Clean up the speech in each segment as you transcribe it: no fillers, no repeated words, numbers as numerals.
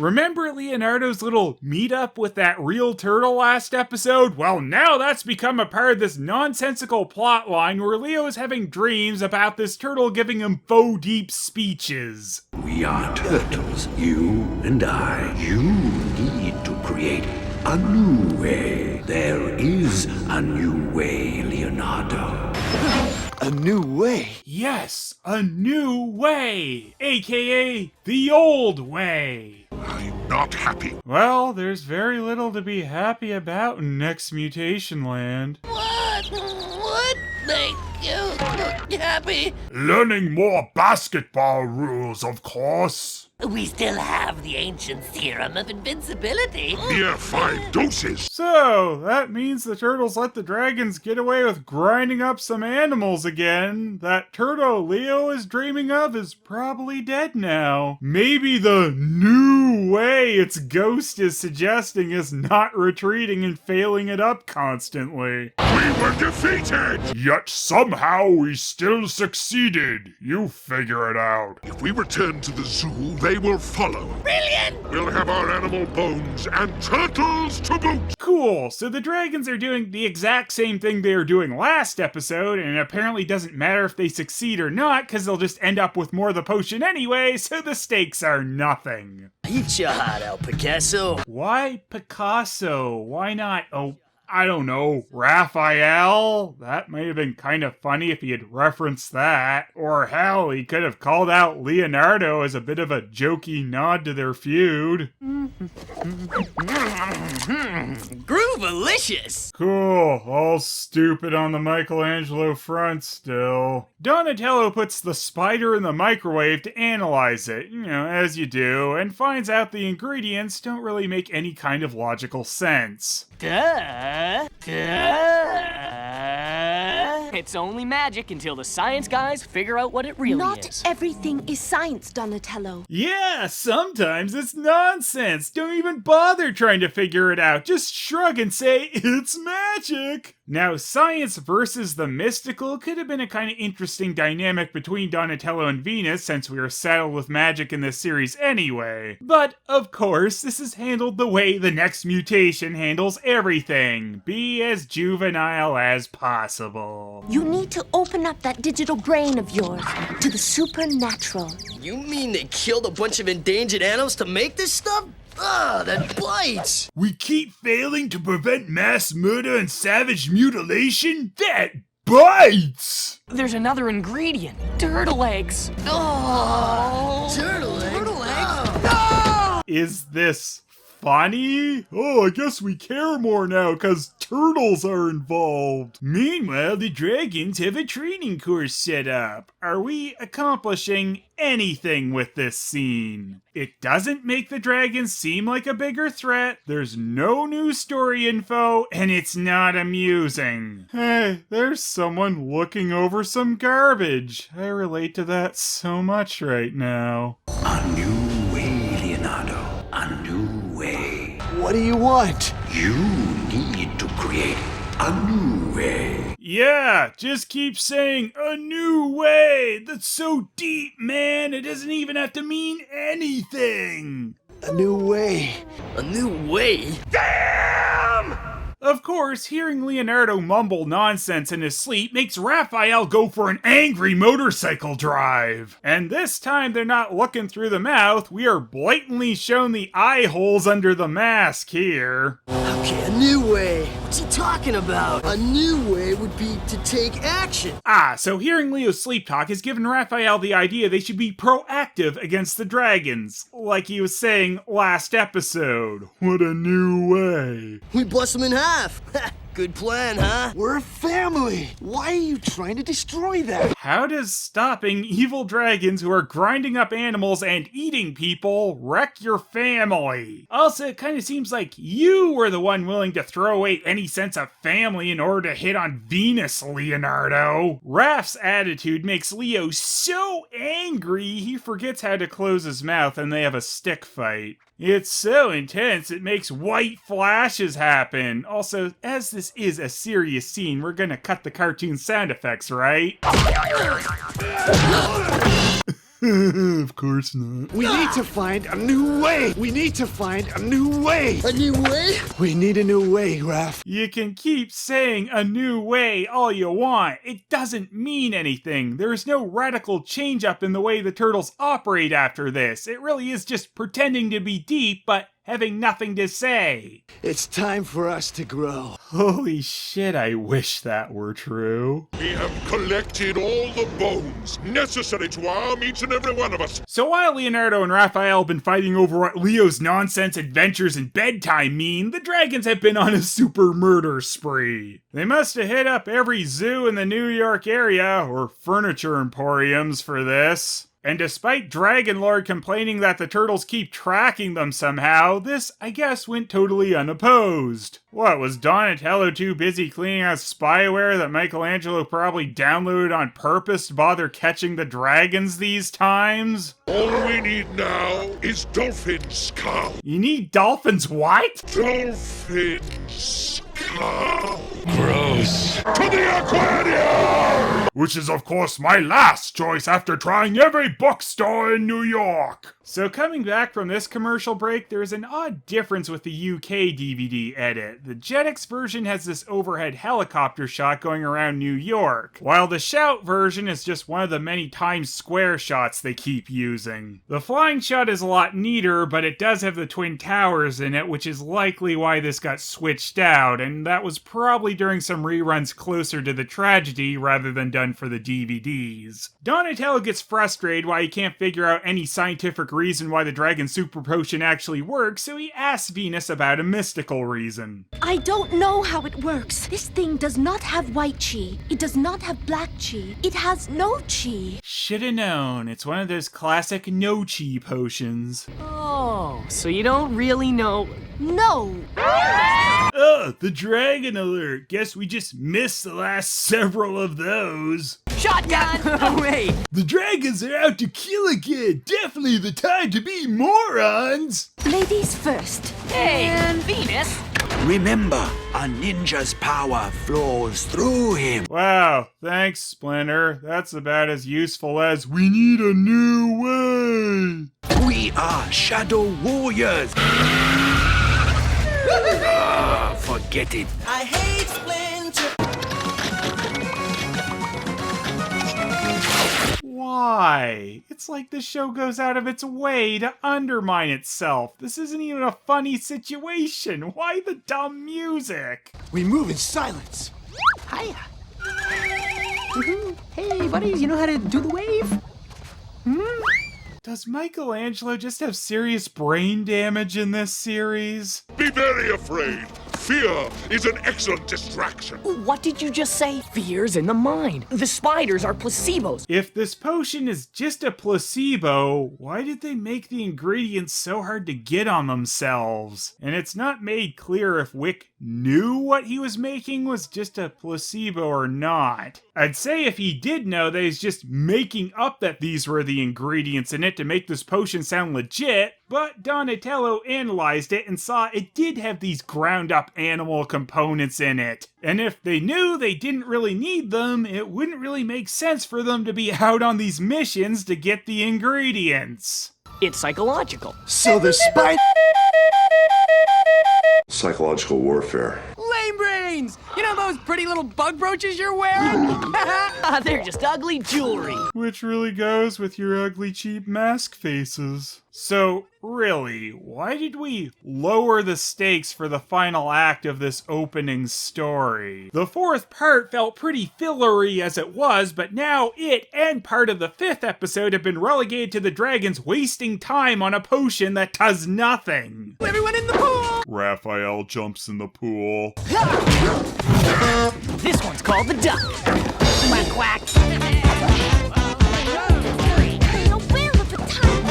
Remember Leonardo's little meetup with that real turtle last episode? Well, now that's become a part of this nonsensical plot line where Leo is having dreams about this turtle giving him faux deep speeches. We are turtles, you and I. You need to create a new way. There is a new way, Leonardo. A new way? Yes, a new way, aka the old way. I'm not happy. Well, there's very little to be happy about in Next Mutation Land. What make you happy? Learning more basketball rules, of course. We still have the ancient serum of invincibility. Mere 5 doses. So, that means the turtles let the dragons get away with grinding up some animals again. That turtle Leo is dreaming of is probably dead now. Maybe the new way its ghost is suggesting is not retreating and failing it up constantly. We were defeated! Yet somehow we still succeeded. You figure it out. If we return to the zoo, they will follow. Brilliant! We'll have our animal bones and turtles to boot. Cool, so the dragons are doing the exact same thing they were doing last episode, and it apparently doesn't matter if they succeed or not, because they'll just end up with more of the potion anyway, so the stakes are nothing. Eat your heart out, Picasso. Why Picasso? Why not, I don't know, Raphael? That might have been kind of funny if he had referenced that. Or hell, he could have called out Leonardo as a bit of a jokey nod to their feud. Groovalicious! Cool, all stupid on the Michelangelo front still. Donatello puts the spider in the microwave to analyze it, as you do, and finds out the ingredients don't really make any kind of logical sense. It's only magic until the science guys figure out what it really Not is. everything is science, Donatello. Yeah, sometimes it's nonsense. Don't even bother trying to figure it out. Just shrug and say, it's magic. Now, science versus the mystical could have been a kind of interesting dynamic between Donatello and Venus, since we are saddled with magic in this series anyway. But, of course, this is handled the way the Next Mutation handles everything. Be as juvenile as possible. You need to open up that digital brain of yours to the supernatural. You mean they killed a bunch of endangered animals to make this stuff? Ah, that bites! We keep failing to prevent mass murder and savage mutilation? That bites! There's another ingredient. Turtle eggs. Oh! Turtle eggs? Turtle eggs? No! Is this funny? Oh, I guess we care more now because turtles are involved. Meanwhile, the dragons have a training course set up. Are we accomplishing anything with this scene? It doesn't make the dragons seem like a bigger threat, there's no new story info, and it's not amusing. Hey, there's someone looking over some garbage. I relate to that so much right now. A new way, Leonardo. A new way. What do you want? You need to create a new way. Yeah, just keep saying, a new way. That's so deep, man. It doesn't even have to mean anything. A new way. A new way? Damn! Of course, hearing Leonardo mumble nonsense in his sleep makes Raphael go for an angry motorcycle drive. And this time they're not looking through the mouth, we are blatantly shown the eye holes under the mask here. Okay, a new way. What's he talking about? A new way would be to take action. So hearing Leo's sleep talk has given Raphael the idea they should be proactive against the dragons, like he was saying last episode. What a new way. We bust him in half. Good plan, huh? We're a family. Why are you trying to destroy that? How does stopping evil dragons who are grinding up animals and eating people wreck your family? Also, it kind of seems like you were the one willing to throw away any sense of family in order to hit on Venus, Leonardo. Raph's attitude makes Leo so angry he forgets how to close his mouth and they have a stick fight. It's so intense it makes white flashes happen. Also, as this is a serious scene, we're gonna cut the cartoon sound effects, right? Of course not. We need to find a new way. We need to find a new way. A new way? We need a new way, Raph. You can keep saying a new way all you want. It doesn't mean anything. There's no radical change up in the way the turtles operate after this. It really is just pretending to be deep, but having nothing to say. It's time for us to grow. Holy shit, I wish that were true. We have collected all the bones necessary to arm each and every one of us. So while Leonardo and Raphael have been fighting over what Leo's nonsense adventures and bedtime mean, the dragons have been on a super murder spree. They must have hit up every zoo in the New York area, or furniture emporiums for this. And despite Dragon Lord complaining that the turtles keep tracking them somehow, this, I guess, went totally unopposed. What, was Donatello too busy cleaning out spyware that Michelangelo probably downloaded on purpose to bother catching the dragons these times? All we need now is Dolphin Skull. You need dolphins what? Dolphin Skull. Gross. To the aquarium! Which is, of course, my last choice after trying every bookstore in New York. So coming back from this commercial break, there's an odd difference with the UK DVD edit. The Jetix version has this overhead helicopter shot going around New York, while the Shout version is just one of the many Times Square shots they keep using. The flying shot is a lot neater, but it does have the Twin Towers in it, which is likely why this got switched out, and that was probably during some reruns closer to the tragedy rather than done for the DVDs. Donatello gets frustrated why he can't figure out any scientific reason why the dragon super potion actually works, so he asks Venus about a mystical reason. I don't know how it works. This thing does not have white chi. It does not have black chi. It has no chi. Shoulda known. It's one of those classic no chi potions. Oh, so you don't really know. No. Oh, the dragon alert. Guess we just missed the last several of those. Shotgun! Oh, wait. The dragons are out to kill again. Definitely the time to be morons. Ladies first. Hey, and Venus. Remember, a ninja's power flows through him. Wow, thanks, Splinter. That's about as useful as we need a new way. We are Shadow Warriors. Forget it. I hate Splinter. Why? It's like the show goes out of its way to undermine itself. This isn't even a funny situation. Why the dumb music? We move in silence. Hiya. Hey, buddies, you know how to do the wave? Does Michelangelo just have serious brain damage in this series? Be very afraid. Fear is an excellent distraction. What did you just say? Fear's in the mind. The spiders are placebos. If this potion is just a placebo, why did they make the ingredients so hard to get on themselves? And it's not made clear if Wick knew what he was making was just a placebo or not. I'd say if he did know that he's just making up that these were the ingredients in it to make this potion sound legit, but Donatello analyzed it and saw it did have these ground up animal components in it. And if they knew they didn't really need them, it wouldn't really make sense for them to be out on these missions to get the ingredients. It's psychological. So the spider... Psychological warfare. Lame brains! You know those pretty little bug brooches you're wearing? They're just ugly jewelry. Which really goes with your ugly cheap mask faces. So, really, why did we lower the stakes for the final act of this opening story? The fourth part felt pretty fillery as it was, but now it and part of the fifth episode have been relegated to the dragons wasting time on a potion that does nothing. Everyone in the pool! Raphael jumps in the pool. This one's called the duck. Quack, quack. No whale of a time.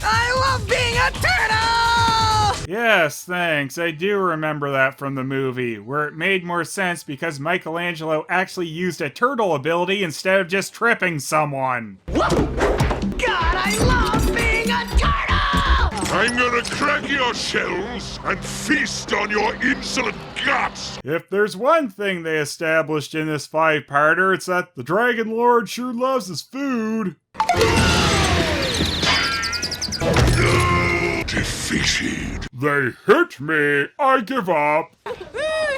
I love being a turtle! Yes, thanks. I do remember that from the movie, where it made more sense because Michelangelo actually used a turtle ability instead of just tripping someone. God, I love being a turtle! I'm gonna crack your shells and feast on your insolent guts! If there's one thing they established in this 5-parter, it's that the Dragon Lord sure loves his food. Defeated. They hit me. I give up.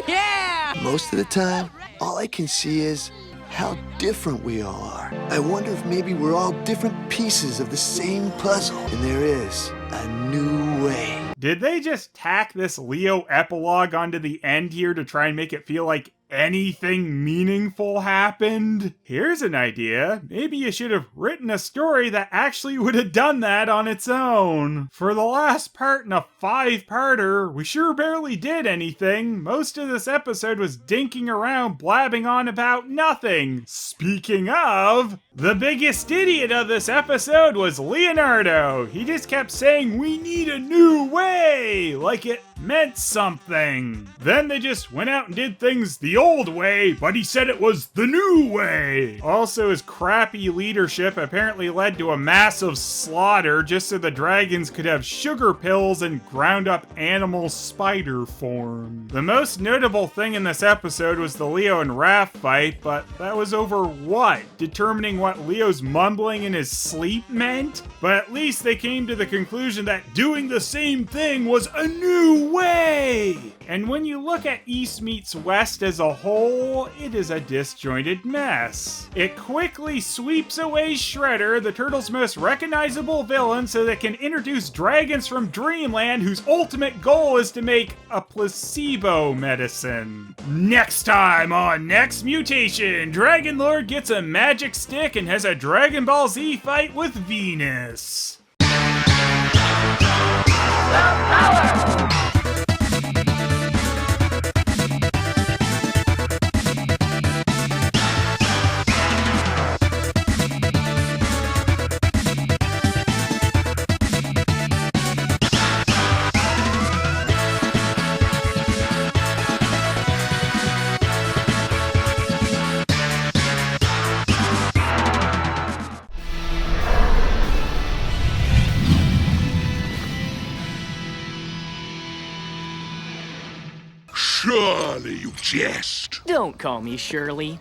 Yeah! Most of the time, all I can see is how different we all are. I wonder if maybe we're all different pieces of the same puzzle, and there is a new way. Did they just tack this Leo epilogue onto the end here to try and make it feel like anything meaningful happened? Here's an idea. Maybe you should have written a story that actually would have done that on its own. For the last part in a 5-parter, we sure barely did anything. Most of this episode was dinking around, blabbing on about nothing. Speaking of, the biggest idiot of this episode was Leonardo. He just kept saying, "We need a new way," like it meant something. Then they just went out and did things the old way, but he said it was the new way. Also, his crappy leadership apparently led to a massive slaughter just so the dragons could have sugar pills and ground up animal spider form. The most notable thing in this episode was the Leo and Raph fight, but that was over what? Determining what Leo's mumbling in his sleep meant? But at least they came to the conclusion that doing the same thing was a new way! And when you look at East meets West as a whole, it is a disjointed mess. It quickly sweeps away Shredder, the Turtles' most recognizable villain, so they can introduce dragons from Dreamland whose ultimate goal is to make a placebo medicine. Next time on Next Mutation, Dragon Lord gets a magic stick and has a Dragon Ball Z fight with Venus. Surely you jest. Don't call me Shirley.